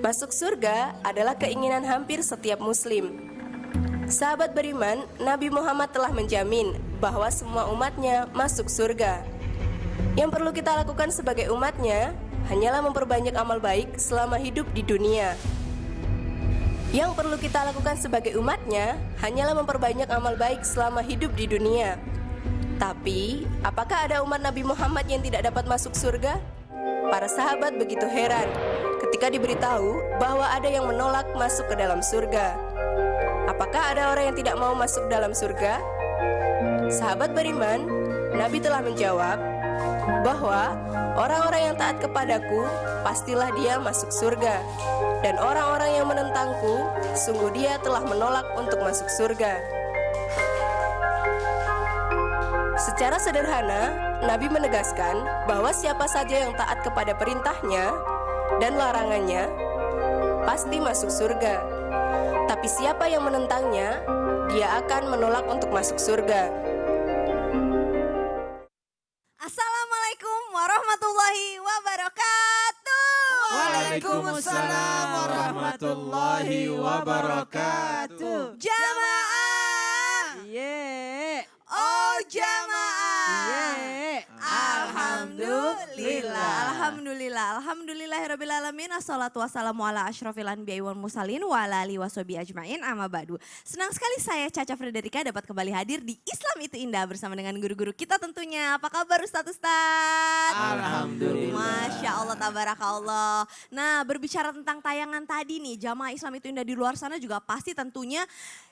Masuk surga adalah keinginan hampir setiap muslim. Sahabat beriman, Nabi Muhammad telah menjamin bahwa semua umatnya masuk surga. Yang perlu kita lakukan sebagai umatnya hanyalah memperbanyak amal baik selama hidup di dunia. Yang perlu kita lakukan sebagai umatnya hanyalah memperbanyak amal baik selama hidup di dunia. Tapi, apakah ada umat Nabi Muhammad yang tidak dapat masuk surga? Para sahabat begitu heran ketika diberitahu bahwa ada yang menolak masuk ke dalam surga. Apakah ada orang yang tidak mau masuk dalam surga? Sahabat beriman, Nabi telah menjawab bahwa orang-orang yang taat kepadaku pastilah dia masuk surga, dan orang-orang yang menentangku sungguh dia telah menolak untuk masuk surga. Secara sederhana, Nabi menegaskan bahwa siapa saja yang taat kepada perintahnya dan larangannya pasti masuk surga. Tapi siapa yang menentangnya, dia akan menolak untuk masuk surga. Assalamualaikum warahmatullahi wabarakatuh. Waalaikumsalam warahmatullahi wabarakatuh. Jamaah. Ye. Oh jamaah. Ye. Alhamdulillah. Alhamdulillahirabbil alamin. Assalatu wassalamu ala asyrofil anbiya'i wal mursalin wa ala alihi washabihi ajmain. Amma ba'du. Senang sekali saya Caca Frederika dapat kembali hadir di Islam Itu Indah bersama dengan guru-guru kita tentunya. Apa kabar Ustaz? Alhamdulillah. Masya Allah, tabarakallah. Nah, berbicara tentang tayangan tadi nih, jamaah Islam Itu Indah di luar sana juga pasti tentunya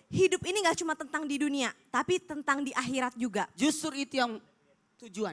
hidup ini gak cuma tentang di dunia, tapi tentang di akhirat juga. Justru itu yang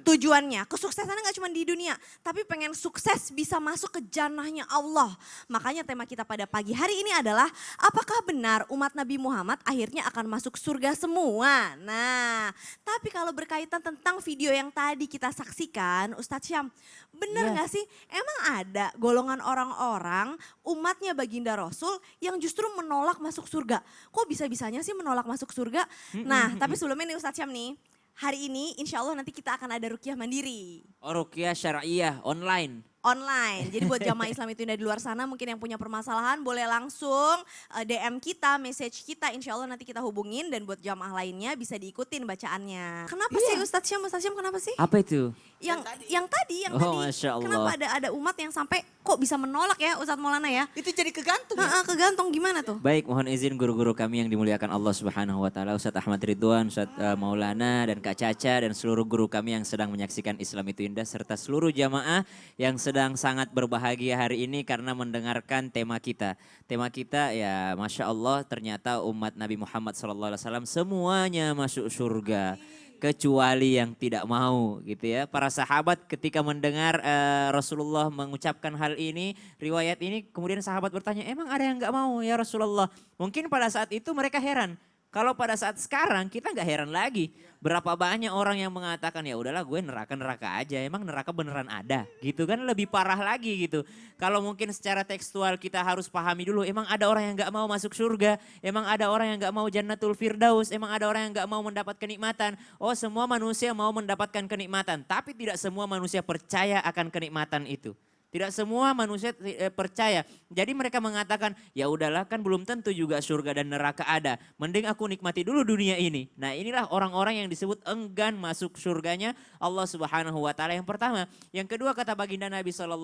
Tujuannya, kesuksesannya gak cuma di dunia, tapi pengen sukses bisa masuk ke jannahnya Allah. Makanya tema kita pada pagi hari ini adalah, apakah benar umat Nabi Muhammad akhirnya akan masuk surga semua? Nah, tapi kalau berkaitan tentang video yang tadi kita saksikan, Ustadz Syam, benar gak sih? Emang ada golongan orang-orang umatnya baginda Rasul yang justru menolak masuk surga? Kok bisa-bisanya sih menolak masuk surga? Nah, tapi sebelumnya nih Ustadz Syam nih, hari ini insya Allah nanti kita akan ada ruqyah mandiri. Oh, ruqyah syariah online. Online, jadi buat jamaah Islam Itu Indah di luar sana mungkin yang punya permasalahan boleh langsung DM kita, message kita, insya Allah nanti kita hubungin. Dan buat jamaah lainnya bisa diikutin bacaannya. Kenapa sih Ustadz Syam kenapa sih? Apa itu? Yang tadi. Oh, Masya Allah. Kenapa ada umat yang sampai kok bisa menolak ya Ustadz Maulana ya? itu jadi kegantung. Kegantung gimana tuh? Baik, mohon izin guru-guru kami yang dimuliakan Allah Subhanahu wa taala, Ustadz Ahmad Ridwan, Ustadz Maulana dan Kak Caca dan seluruh guru kami yang sedang menyaksikan Islam Itu Indah serta seluruh jamaah yang sedang sangat berbahagia hari ini karena mendengarkan tema kita. Tema kita ya Masya Allah, ternyata umat Nabi Muhammad SAW semuanya masuk surga. Kecuali yang tidak mau gitu ya. Para sahabat ketika mendengar Rasulullah mengucapkan hal ini, riwayat ini, kemudian sahabat bertanya, emang ada yang gak mau ya Rasulullah? Mungkin pada saat itu mereka heran. Kalau pada saat sekarang kita nggak heran lagi. Berapa banyak orang yang mengatakan ya udahlah gue neraka aja. Emang neraka beneran ada gitu kan, lebih parah lagi gitu. Kalau mungkin secara tekstual kita harus pahami dulu. Emang ada orang yang nggak mau masuk surga. Emang ada orang yang nggak mau Jannatul Firdaus. Emang ada orang yang nggak mau mendapat kenikmatan. Oh, semua manusia mau mendapatkan kenikmatan. Tapi tidak semua manusia percaya akan kenikmatan itu. Tidak semua manusia percaya. Jadi mereka mengatakan, ya udahlah kan belum tentu juga surga dan neraka ada. Mending aku nikmati dulu dunia ini. Nah, inilah orang-orang yang disebut enggan masuk surganya Allah Subhanahu wa taala yang pertama. Yang kedua kata baginda Nabi SAW,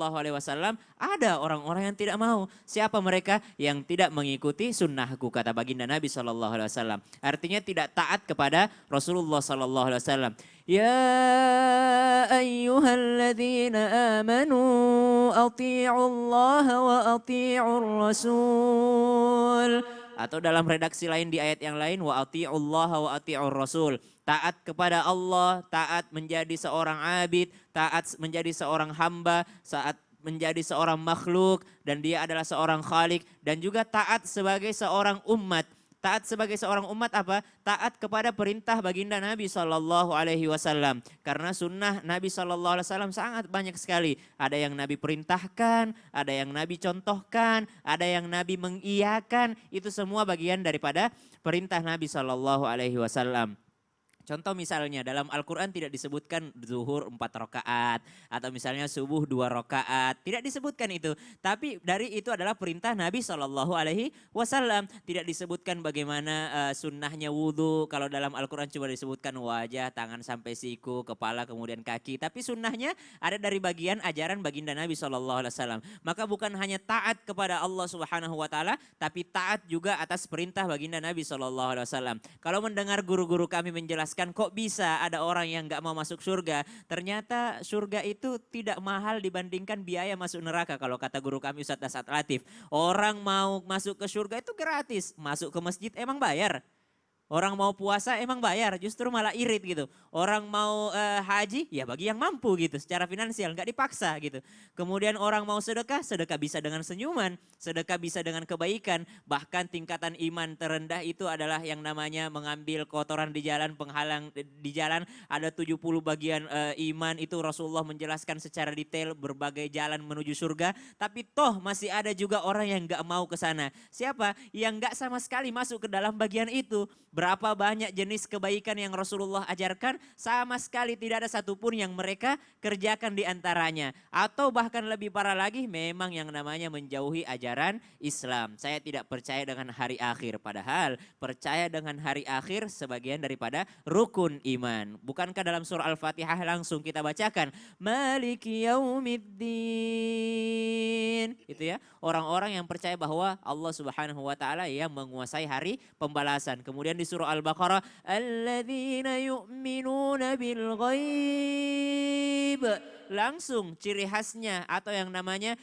ada orang-orang yang tidak mau. Siapa mereka? Yang tidak mengikuti sunnahku, kata baginda Nabi SAW. Artinya tidak taat kepada Rasulullah SAW. Ya ayyuhalladzina amanu ati'u Allah wa ati'ur Rasul. Atau dalam redaksi lain di ayat yang lain, wa ati'u Allah wa ati'ur Rasul. Taat kepada Allah, taat menjadi seorang abid, taat menjadi seorang hamba, saat menjadi seorang makhluk, dan dia adalah seorang khalik, dan juga taat sebagai seorang umat. Taat sebagai seorang umat apa? Taat kepada perintah baginda Nabi SAW. Karena sunnah Nabi SAW sangat banyak sekali. Ada yang Nabi perintahkan, ada yang Nabi contohkan, ada yang Nabi mengiyakan. Itu semua bagian daripada perintah Nabi SAW. Contoh misalnya dalam Al-Quran tidak disebutkan zuhur 4 rakaat atau misalnya subuh 2 rakaat, tidak disebutkan itu. Tapi dari itu adalah perintah Nabi SAW. Tidak disebutkan bagaimana sunnahnya wudhu. Kalau dalam Al-Quran cuma disebutkan wajah, tangan sampai siku, kepala, kemudian kaki. Tapi sunnahnya ada dari bagian ajaran baginda Nabi SAW. Maka bukan hanya taat kepada Allah Subhanahu Wa Taala, tapi taat juga atas perintah baginda Nabi SAW. Kalau mendengar guru-guru kami menjelaskan kok bisa ada orang yang nggak mau masuk surga. Ternyata surga itu tidak mahal dibandingkan biaya masuk neraka. Kalau kata guru kami Ustadz Asad Latif. Orang mau masuk ke surga itu gratis. Masuk ke masjid emang bayar. Orang mau puasa emang bayar, justru malah irit gitu. Orang mau haji, ya bagi yang mampu gitu, secara finansial, nggak dipaksa gitu. Kemudian orang mau sedekah, sedekah bisa dengan senyuman, sedekah bisa dengan kebaikan. Bahkan tingkatan iman terendah itu adalah yang namanya mengambil kotoran di jalan, penghalang di jalan. Ada 70 bagian iman, itu Rasulullah menjelaskan secara detail berbagai jalan menuju surga. Tapi toh masih ada juga orang yang nggak mau ke sana. Siapa? Yang nggak sama sekali masuk ke dalam bagian itu. Berapa banyak jenis kebaikan yang Rasulullah ajarkan, sama sekali tidak ada satupun yang mereka kerjakan di antaranya. Atau bahkan lebih parah lagi, memang yang namanya menjauhi ajaran Islam. Saya tidak percaya dengan hari akhir, padahal percaya dengan hari akhir sebagian daripada rukun iman. Bukankah dalam surah Al-Fatihah langsung kita bacakan, Maliki Yaumiddin. Itu ya, orang-orang yang percaya bahwa Allah Subhanahu wa taala yang menguasai hari pembalasan. Kemudian di surah Al-Baqarah, alladzina yu'minuna bil ghaib. Langsung ciri khasnya atau yang namanya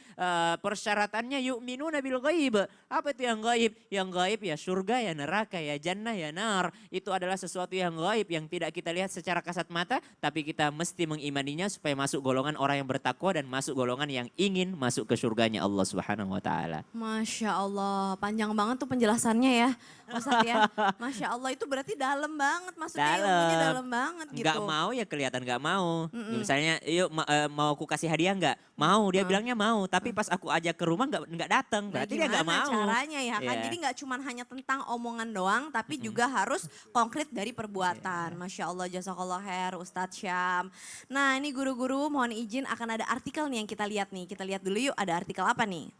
persyaratannya yu'minuna bil ghaib. Apa itu yang gaib? Yang gaib ya surga, ya neraka, ya jannah, ya nar. Itu adalah sesuatu yang gaib yang tidak kita lihat secara kasat mata, tapi kita mesti mengimaninya supaya masuk golongan orang yang bertakwa dan masuk golongan yang ingin masuk ke surganya Allah Subhanahu wa taala. Masya Allah, panjang banget tuh penjelasannya ya, Ustadz ya. Masya Allah, itu berarti dalam banget, maksudnya ilmunya dalam banget gitu. Nggak mau ya kelihatan nggak mau. Misalnya, yuk mau aku kasih hadiah nggak? Mau, dia bilangnya mau. Tapi pas aku ajak ke rumah nggak datang, berarti dia nggak mau. Caranya ya kan, Yeah. jadi nggak cuma hanya tentang omongan doang, tapi juga harus konkret dari perbuatan. Masya Allah, jazakallah khair Ustadz Syam. Nah ini guru-guru mohon izin akan ada artikel nih yang kita lihat nih. Kita lihat dulu yuk, ada artikel apa nih?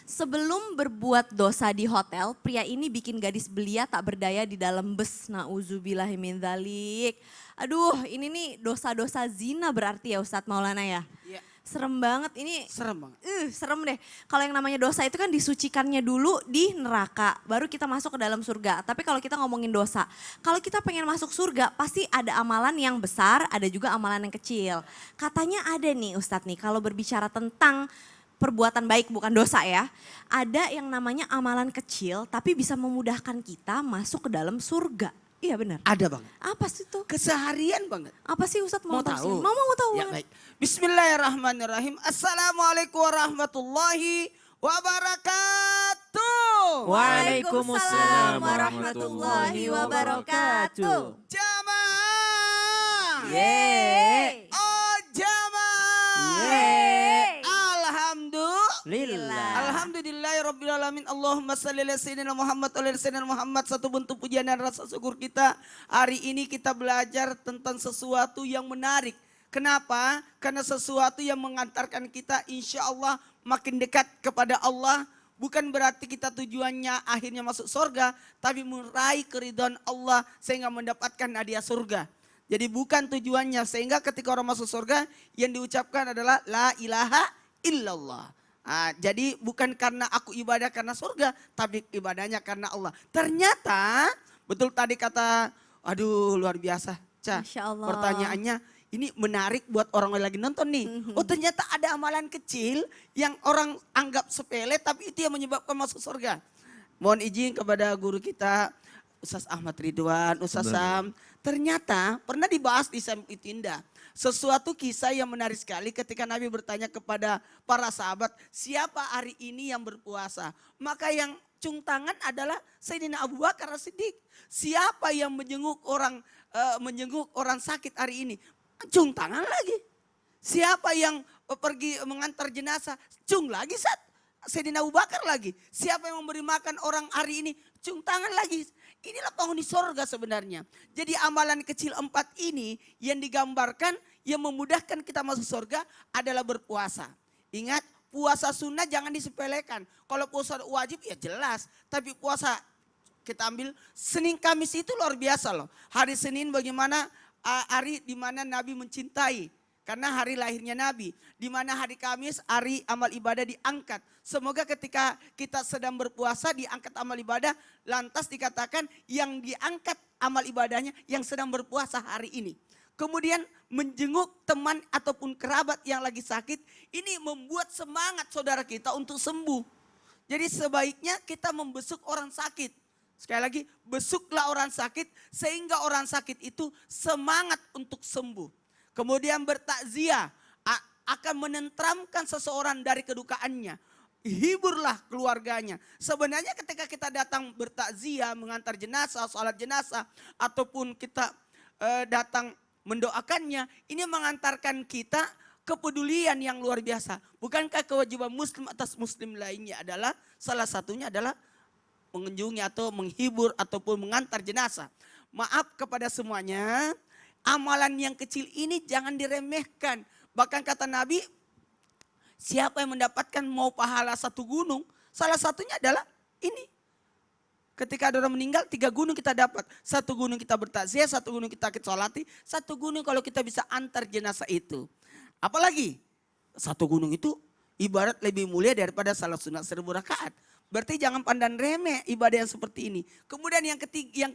Sebelum berbuat dosa di hotel, pria ini bikin gadis belia tak berdaya di dalam bus. Nauzubillahi min dzalik. Aduh, ini nih dosa-dosa zina berarti ya Ustadz Maulana ya? Iya. Serem banget ini. Serem banget. Serem deh. Kalau yang namanya dosa itu kan disucikannya dulu di neraka, baru kita masuk ke dalam surga. Tapi kalau kita ngomongin dosa, kalau kita pengen masuk surga pasti ada amalan yang besar, ada juga amalan yang kecil. Katanya ada nih Ustadz nih, kalau berbicara tentang perbuatan baik bukan dosa ya. Ada yang namanya amalan kecil tapi bisa memudahkan kita masuk ke dalam surga. Iya benar. Ada banget. Apa sih itu? Keseharian banget. Apa sih Ustadz mau tahu? tahu? Mau tahu. Ya baik. Bismillahirrahmanirrahim. Assalamualaikum warahmatullahi wabarakatuh. Waalaikumsalam warahmatullahi wabarakatuh. Jamaah. Yeay. Oh jamaah. Yeay. Alhamdulillah. Alhamdulillahirrabbilalamin. Allahumma salli ala sayyidina Muhammad wa ala sayyidina Muhammad. Satu bentuk pujian dan rasa syukur kita. Hari ini kita belajar tentang sesuatu yang menarik. Kenapa? Karena sesuatu yang mengantarkan kita insya Allah makin dekat kepada Allah. Bukan berarti kita tujuannya akhirnya masuk surga. Tapi meraih keridhaan Allah sehingga mendapatkan hadiah surga. Jadi bukan tujuannya. Sehingga ketika orang masuk surga yang diucapkan adalah la ilaha illallah. Nah, jadi bukan karena aku ibadah karena surga, tapi ibadahnya karena Allah. Ternyata betul tadi kata, aduh luar biasa. Ca, Masya Allah. pertanyaannya ini menarik buat orang yang lagi nonton nih. Oh ternyata ada amalan kecil yang orang anggap sepele tapi itu yang menyebabkan masuk surga. Mohon izin kepada guru kita Ustaz Ahmad Ridwan, Ustaz Sam. Ternyata pernah dibahas di Sampitinda. Sesuatu kisah yang menarik sekali ketika Nabi bertanya kepada para sahabat, siapa hari ini yang berpuasa? Maka yang cung tangan adalah Sayyidina Abu Bakar As-Siddiq. Siapa yang menjenguk orang sakit hari ini? Cung tangan lagi. Siapa yang pergi mengantar jenazah? Cung lagi Sayyidina Abu Bakar lagi. Siapa yang memberi makan orang hari ini? Cung tangan lagi. inilah penghuni sorga sebenarnya. Jadi amalan kecil 4 ini yang digambarkan, yang memudahkan kita masuk sorga adalah berpuasa. Ingat, puasa sunnah jangan disepelekan. Kalau puasa wajib ya jelas, tapi puasa kita ambil Senin Kamis itu luar biasa loh. Hari Senin bagaimana hari di mana Nabi mencintai. Karena hari lahirnya Nabi. Di mana hari Kamis hari amal ibadah diangkat. Semoga ketika kita sedang berpuasa diangkat amal ibadah. Lantas dikatakan yang diangkat amal ibadahnya yang sedang berpuasa hari ini. Kemudian menjenguk teman ataupun kerabat yang lagi sakit. Ini membuat semangat saudara kita untuk sembuh. Jadi sebaiknya kita membesuk orang sakit. Sekali lagi, besuklah orang sakit sehingga orang sakit itu semangat untuk sembuh. Kemudian bertakziah akan menenteramkan seseorang dari kedukaannya. Hiburlah keluarganya. Sebenarnya ketika kita datang bertakziah, mengantar jenazah, sholat jenazah, ataupun kita datang mendoakannya, ini mengantarkan kita kepedulian yang luar biasa. Bukankah kewajiban muslim atas muslim lainnya adalah salah satunya adalah mengunjungi atau menghibur ataupun mengantar jenazah. Maaf kepada semuanya, amalan yang kecil ini jangan diremehkan. Bahkan kata Nabi, siapa yang mendapatkan mau pahala 1 gunung, salah satunya adalah ini. Ketika ada orang meninggal, 3 gunung kita dapat. 1 gunung kita bertakziah, 1 gunung kita sholati, 1 gunung kalau kita bisa antar jenazah itu. Apalagi 1 gunung itu ibarat lebih mulia daripada salat sunat 1000 rakaat. Berarti jangan pandang remeh ibadah yang seperti ini. Kemudian yang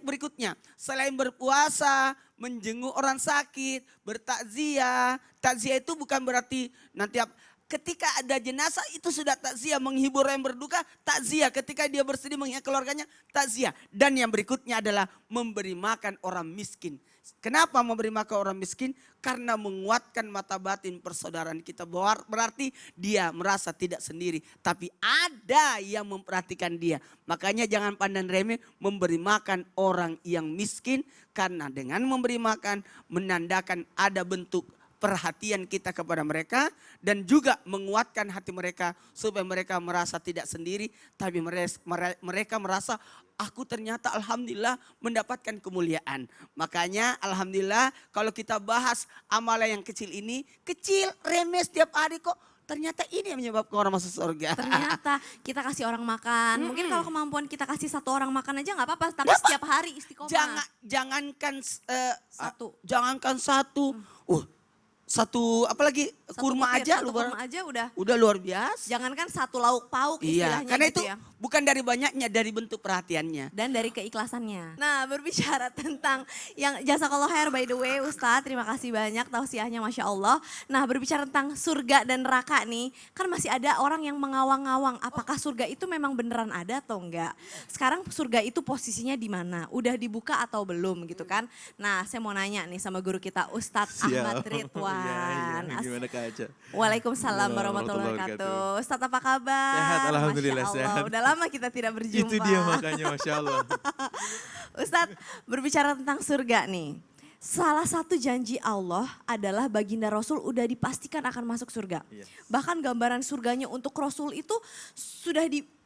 berikutnya, selain berpuasa, menjenguk orang sakit, bertakziah. Takziah itu bukan berarti nanti ketika ada jenazah itu sudah takziah, menghibur yang berduka, takziah. Ketika dia bersedih mengingat keluarganya, takziah. Dan yang berikutnya adalah memberi makan orang miskin. Kenapa memberi makan orang miskin? Karena menguatkan mata batin persaudaraan kita. Berarti dia merasa tidak sendiri. Tapi ada yang memperhatikan dia. Makanya jangan pandang remeh memberi makan orang yang miskin. Karena dengan memberi makan menandakan ada bentuk perhatian kita kepada mereka. Dan juga menguatkan hati mereka supaya mereka merasa tidak sendiri. Tapi mereka merasa aku ternyata alhamdulillah mendapatkan kemuliaan. Makanya alhamdulillah kalau kita bahas amalan yang kecil ini. Kecil, remeh setiap hari kok. Ternyata ini yang menyebabkan orang masuk surga. Ternyata kita kasih orang makan. Mungkin kalau kemampuan kita kasih 1 orang makan aja gak apa-apa. Tapi setiap hari istiqomah. Jangankan Satu. satu. Satu apalagi kurma aja udah luar biasa. Jangankan 1 lauk pauk istilahnya. Iya, karena gitu itu ya. bukan dari banyaknya, dari bentuk perhatiannya. Dan dari keikhlasannya. Nah, berbicara tentang yang jazakallah khair by the way Ustadz, terima kasih banyak tausiahnya Masya Allah. Nah, berbicara tentang surga dan neraka nih, kan masih ada orang yang mengawang-awang apakah surga itu memang beneran ada atau enggak. Sekarang surga itu posisinya di mana? Udah dibuka atau belum gitu kan. Nah, saya mau nanya nih sama guru kita Ustadz Ahmad Ridwan. Ya, gimana Kak Aca? Waalaikumsalam warahmatullahi wabarakatuh. Ustadz apa kabar? Sehat, alhamdulillah Masya Allah. sehat. Udah lama kita tidak berjumpa. Itu dia makanya Masya Allah. Ustadz, berbicara tentang surga nih. Salah satu janji Allah adalah baginda Rasul udah dipastikan akan masuk surga. Yes. Bahkan gambaran surganya untuk Rasul itu sudah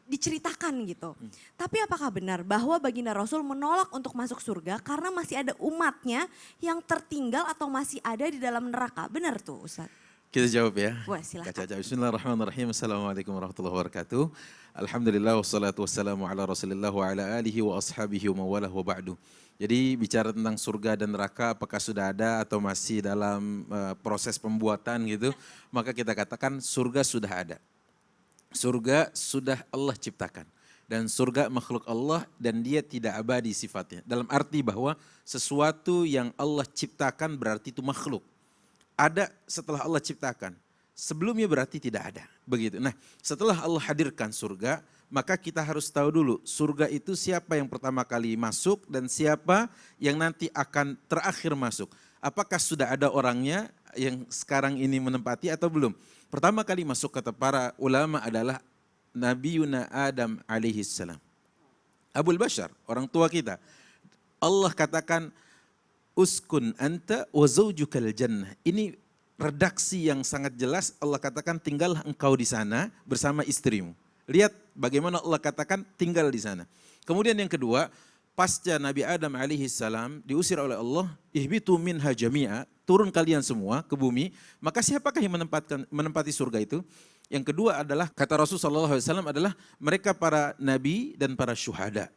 diceritakan gitu. Tapi apakah benar bahwa baginda Rasul menolak untuk masuk surga karena masih ada umatnya yang tertinggal atau masih ada di dalam neraka? Benar tuh Ustadz? Kita jawab ya. Wah, silakan. Kak Caca, bismillahirrahmanirrahim. Assalamualaikum warahmatullahi wabarakatuh. Alhamdulillah wassalatu wassalamu ala rasulillah wa ala alihi wa ashabihi wa mawalah wa ba'du. Jadi bicara tentang surga dan neraka apakah sudah ada atau masih dalam proses pembuatan gitu. Maka kita katakan surga sudah ada. Surga sudah Allah ciptakan. Dan surga makhluk Allah dan dia tidak abadi sifatnya. Dalam arti bahwa sesuatu yang Allah ciptakan berarti itu makhluk. Ada setelah Allah ciptakan. Sebelumnya berarti tidak ada. Begitu. Nah, setelah Allah hadirkan surga, maka kita harus tahu dulu surga itu siapa yang pertama kali masuk dan siapa yang nanti akan terakhir masuk. Apakah sudah ada orangnya yang sekarang ini menempati atau belum? Pertama kali masuk kata para ulama adalah Nabi Yuna Adam alaihi salam. Abul Bashar, orang tua kita. Allah katakan, uskun anta wa zawjukal jannah. Ini redaksi yang sangat jelas. Allah katakan tinggallah engkau di sana bersama istrimu. Lihat bagaimana Allah katakan tinggal di sana. Kemudian yang kedua, pasca Nabi Adam alaihi salam diusir oleh Allah, ihbitu minha jami'a, turun kalian semua ke bumi, maka siapakah yang menempati surga itu? Yang kedua adalah, kata Rasulullah SAW adalah mereka para nabi dan para syuhada.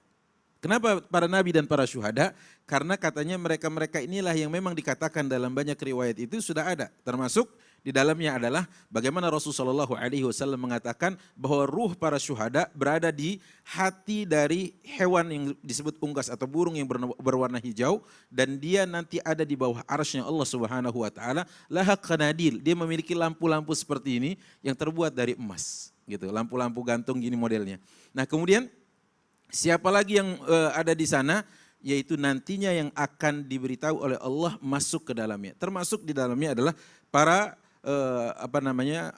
Kenapa para nabi dan para syuhada? Karena katanya mereka-mereka inilah yang memang dikatakan dalam banyak riwayat itu sudah ada. Termasuk di dalamnya adalah bagaimana Rasulullah SAW mengatakan bahwa ruh para syuhada berada di hati dari hewan yang disebut unggas atau burung yang berwarna hijau. Dan dia nanti ada di bawah arsy-Nya Allah Subhanahu Wa Taala. Laha qanadil, dia memiliki lampu-lampu seperti ini yang terbuat dari emas. Gitu, lampu-lampu gantung gini modelnya. Nah kemudian siapa lagi yang ada di sana? Yaitu nantinya yang akan diberitahu oleh Allah masuk ke dalamnya. Termasuk di dalamnya adalah para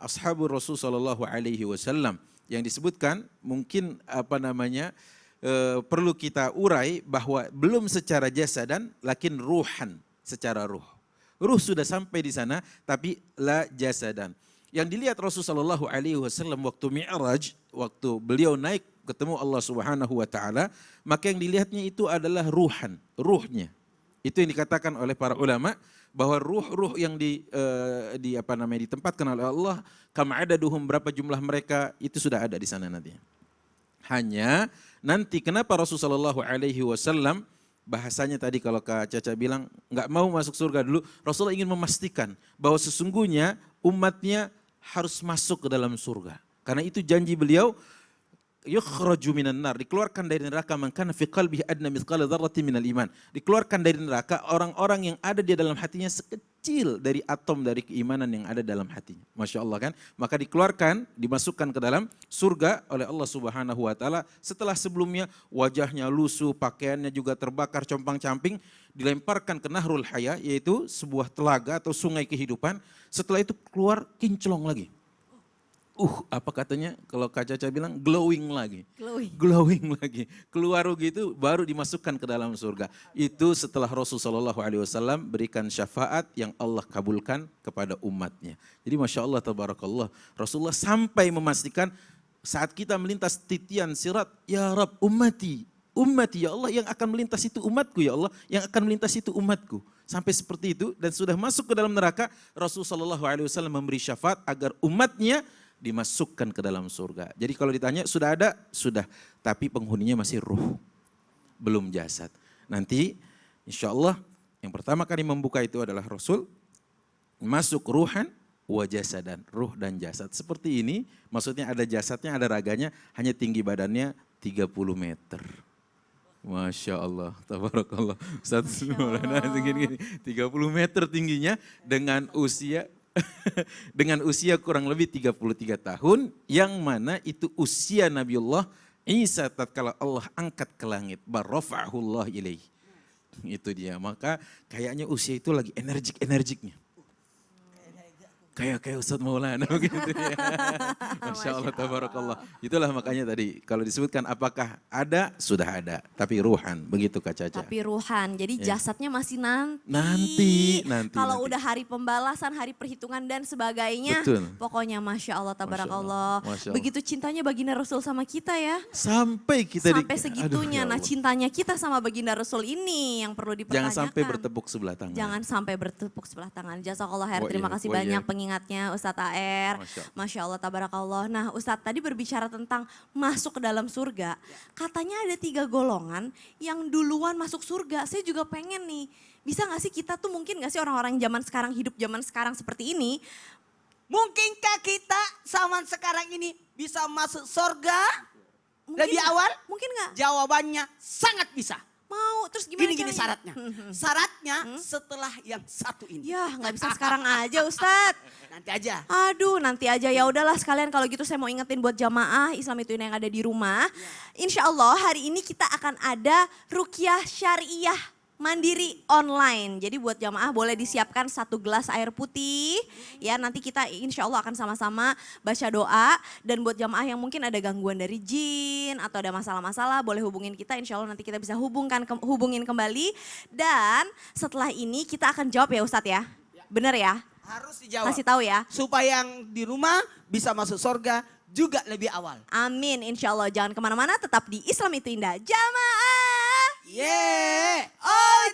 ashabul Rasul sallallahu alaihi wasallam yang disebutkan mungkin perlu kita urai bahwa belum secara jasadan lakin ruhan, secara ruh. Ruh sudah sampai di sana tapi la jasadan. Yang dilihat Rasul sallallahu alaihi wasallam waktu Mi'raj, waktu beliau naik ketemu Allah Subhanahu wa taala, maka yang dilihatnya itu adalah ruhan, ruhnya. Itu yang dikatakan oleh para ulama bahwa ruh-ruh yang ditempatkan oleh Allah, kam adaduhum, berapa jumlah mereka, itu sudah ada di sana nantinya. Hanya nanti kenapa Rasulullah sallallahu alaihi wasallam bahasanya tadi kalau Kak Caca bilang nggak mau masuk surga dulu, Rasulullah ingin memastikan bahwa sesungguhnya umatnya harus masuk ke dalam surga. Karena itu janji beliau, yukhraju minan nar, dikeluarkan dari neraka man kana fi qalbihi adna mithqala dzarratin minal iman. Dikeluarkan dari neraka orang-orang yang ada di dalam hatinya sekecil dari atom dari keimanan yang ada dalam hatinya. Masya Allah kan? Maka dikeluarkan, dimasukkan ke dalam surga oleh Allah Subhanahu wa taala setelah sebelumnya wajahnya lusuh, pakaiannya juga terbakar compang-camping, dilemparkan ke Nahrul Haya, yaitu sebuah telaga atau sungai kehidupan. Setelah itu keluar kinclong lagi. Apa katanya kalau Kak Caca bilang glowing lagi. Glowing lagi. Keluar gitu baru dimasukkan ke dalam surga. Itu setelah Rasulullah SAW berikan syafaat yang Allah kabulkan kepada umatnya. Jadi Masya Allah tabarakallah. Rasulullah sampai memastikan saat kita melintas titian sirat, ya Rab ummati. Ummati ya Allah, yang akan melintas itu umatku ya Allah. Yang akan melintas itu umatku. Sampai seperti itu dan sudah masuk ke dalam neraka. Rasulullah SAW memberi syafaat agar umatnya dimasukkan ke dalam surga. Jadi kalau ditanya sudah ada? Sudah. Tapi penghuninya masih ruh. Belum jasad. Nanti insya Allah yang pertama kali membuka itu adalah Rasul. Masuk ruhan wa jasadan. Ruh dan jasad. Seperti ini. Maksudnya ada jasadnya, ada raganya. Hanya tinggi badannya 30 meter. Masya Allah. Tabarakallah. Ustaz Maulana segini. 30 meter tingginya dengan usia kurang lebih 33 tahun, yang mana itu usia Nabiullah Isa tatkala Allah angkat ke langit, barrafa'ahullah ilaih. Itu dia, maka kayaknya usia itu lagi energik-energiknya. Kayak Ustaz Maulana begitu ya. Masya Allah, tabarakallah. Itulah makanya tadi kalau disebutkan apakah ada, sudah ada. Tapi ruhan, begitu Kak Caca. Tapi ruhan, jadi jasadnya masih Nanti. Kalau udah hari pembalasan, hari perhitungan dan sebagainya. Betul. Pokoknya Masya Allah, tabarakallah. Masya Allah. Begitu cintanya baginda Rasul sama kita ya. Sampai kita Sampai segitunya. Aduh, ya Nah cintanya kita sama baginda Rasul ini yang perlu dipertanyakan. jangan sampai bertepuk sebelah tangan. Jangan sampai bertepuk sebelah tangan. Jazakallah khair. Wa Terima iya, kasih wa iya. banyak pengingatnya Ustadz AR. Masya Allah, tabarakallah. Nah Ustadz tadi berbicara tentang masuk ke dalam surga. Katanya ada 3 golongan yang duluan masuk surga. Saya juga pengen nih. Bisa gak sih kita tuh mungkin gak sih orang-orang zaman sekarang, hidup zaman sekarang seperti ini. Mungkinkah kita zaman sekarang ini bisa masuk surga lebih nggak? awal? Mungkin gak? Jawabannya sangat bisa. Mau, terus gimana Gini caranya? syaratnya. Syaratnya setelah yang satu ini. Ya gak bisa sekarang aja Ustadz. Nanti aja. Aduh nanti aja, ya udahlah sekalian kalau gitu saya mau ingetin buat jamaah Islam itu yang ada di rumah. Insya Allah hari ini kita akan ada ruqyah syariah mandiri online. Jadi buat jamaah boleh disiapkan 1 gelas air putih. Ya nanti kita insya Allah akan sama-sama baca doa. Dan buat jamaah yang mungkin ada gangguan dari jin atau ada masalah-masalah boleh hubungin kita. Insya Allah nanti kita bisa hubungin kembali. Dan setelah ini kita akan jawab ya Ustadz ya. Bener ya? Harus dijawab. Kasih tahu ya. Supaya yang di rumah bisa masuk surga juga lebih awal. Amin insya Allah. Jangan kemana-mana, tetap di Islam itu Indah. Jamaah Ye. Oh,